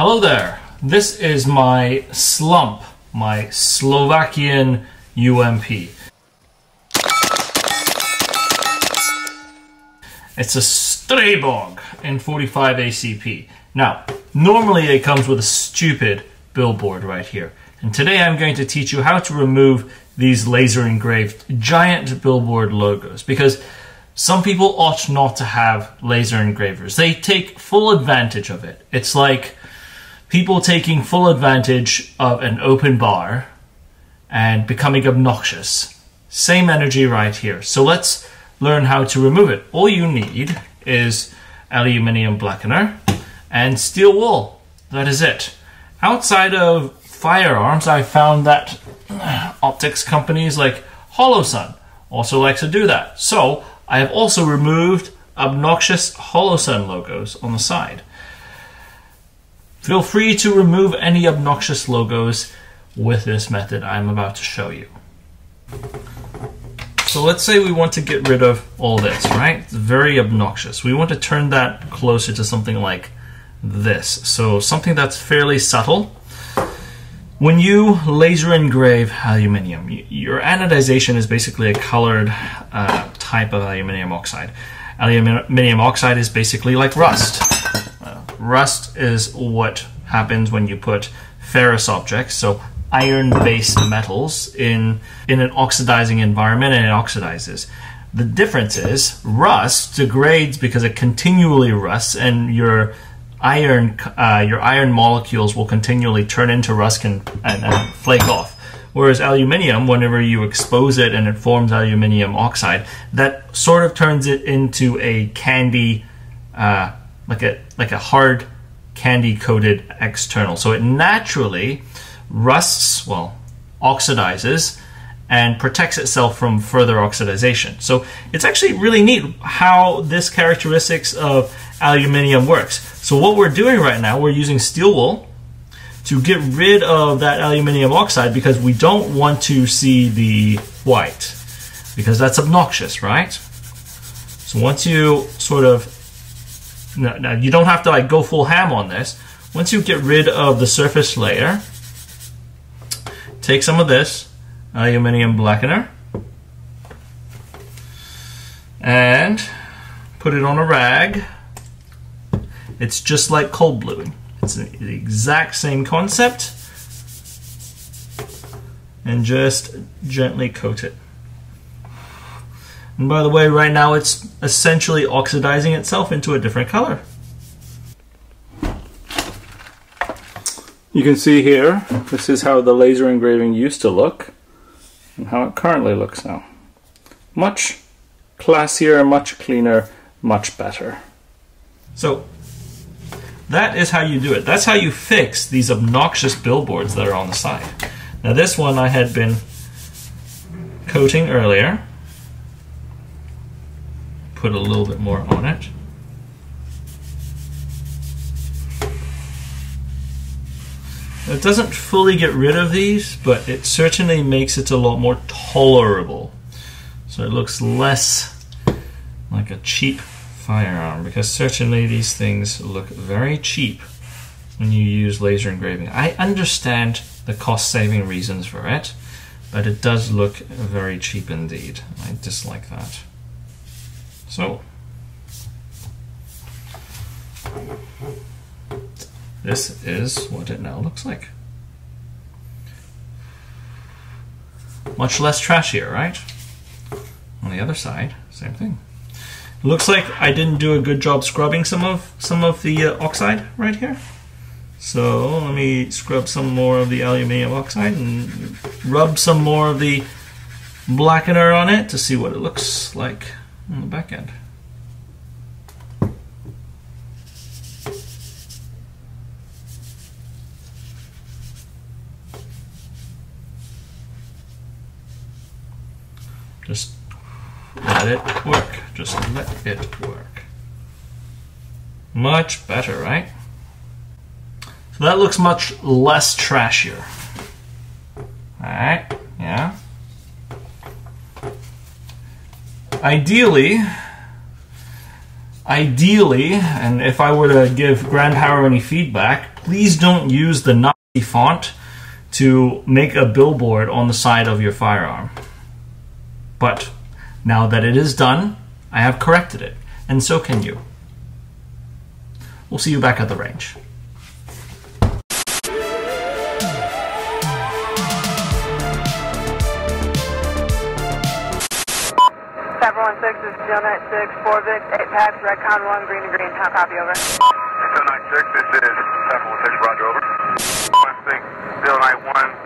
Hello there, this is my slump, my Slovakian UMP. It's a Strabog in 45 ACP. Now, normally it comes with a stupid billboard right here. And today I'm going to teach you how to remove these laser engraved giant billboard logos, because some people ought not to have laser engravers. They take full advantage of it. It's like people taking full advantage of an open bar and becoming obnoxious. Same energy right here. So let's learn how to remove it. All you need is aluminium blackener and steel wool. That is it. Outside of firearms, I found that optics companies like Holosun also like to do that. So I have also removed obnoxious Holosun logos on the side. Feel free to remove any obnoxious logos with this method I'm about to show you. So let's say we want to get rid of all this, right? It's very obnoxious. We want to turn that closer to something like this. So something that's fairly subtle. When you laser engrave aluminium, your anodization is basically a colored type of aluminium oxide. Aluminium oxide is basically like rust. Rust is what happens when you put ferrous objects, so iron-based metals, in an oxidizing environment, and it oxidizes. The difference is rust degrades because it continually rusts, and your iron molecules will continually turn into rust and flake off. Whereas aluminium, whenever you expose it and it forms aluminium oxide, that sort of turns it into a candy, like a hard candy coated external. So it naturally rusts, well, oxidizes, and protects itself from further oxidization. So it's actually really neat how this characteristics of aluminium works. So what we're doing right now, we're using steel wool to get rid of that aluminium oxide, because we don't want to see the white, because that's obnoxious, right? So once you sort of, now you don't have to like go full ham on this. Once you get rid of the surface layer, take some of this aluminium blackener and put it on a rag. It's just like cold bluing. It's the exact same concept, and just gently coat it. And by the way, right now it's essentially oxidizing itself into a different color. You can see here, this is how the laser engraving used to look and how it currently looks now. Much classier, much cleaner, much better. So that is how you do it. That's how you fix these obnoxious billboards that are on the side. Now this one I had been coating earlier. Put a little bit more on it. It doesn't fully get rid of these, but it certainly makes it a lot more tolerable. So it looks less like a cheap firearm, because certainly these things look very cheap when you use laser engraving. I understand the cost-saving reasons for it, but it does look very cheap indeed. I dislike that. So this is what it now looks like. Much less trashier, right? On the other side, same thing. It looks like I didn't do a good job scrubbing some of the oxide right here. So let me scrub some more of the aluminium oxide and rub some more of the blackener on it to see what it looks like on the back end. Just let it work. Just let it work. Much better, right? So that looks much less trashier. Alright, yeah. Ideally, Ideally, and if I were to give Grand Power any feedback, please don't use the Nazi font to make a billboard on the side of your firearm. But now that it is done, I have corrected it, and so can you. We'll see you back at the range. 716 is 096, 4 Vic, 8 packs, Redcon 1, green to green. How copy, over? 096, this is 716, roger, over. 091,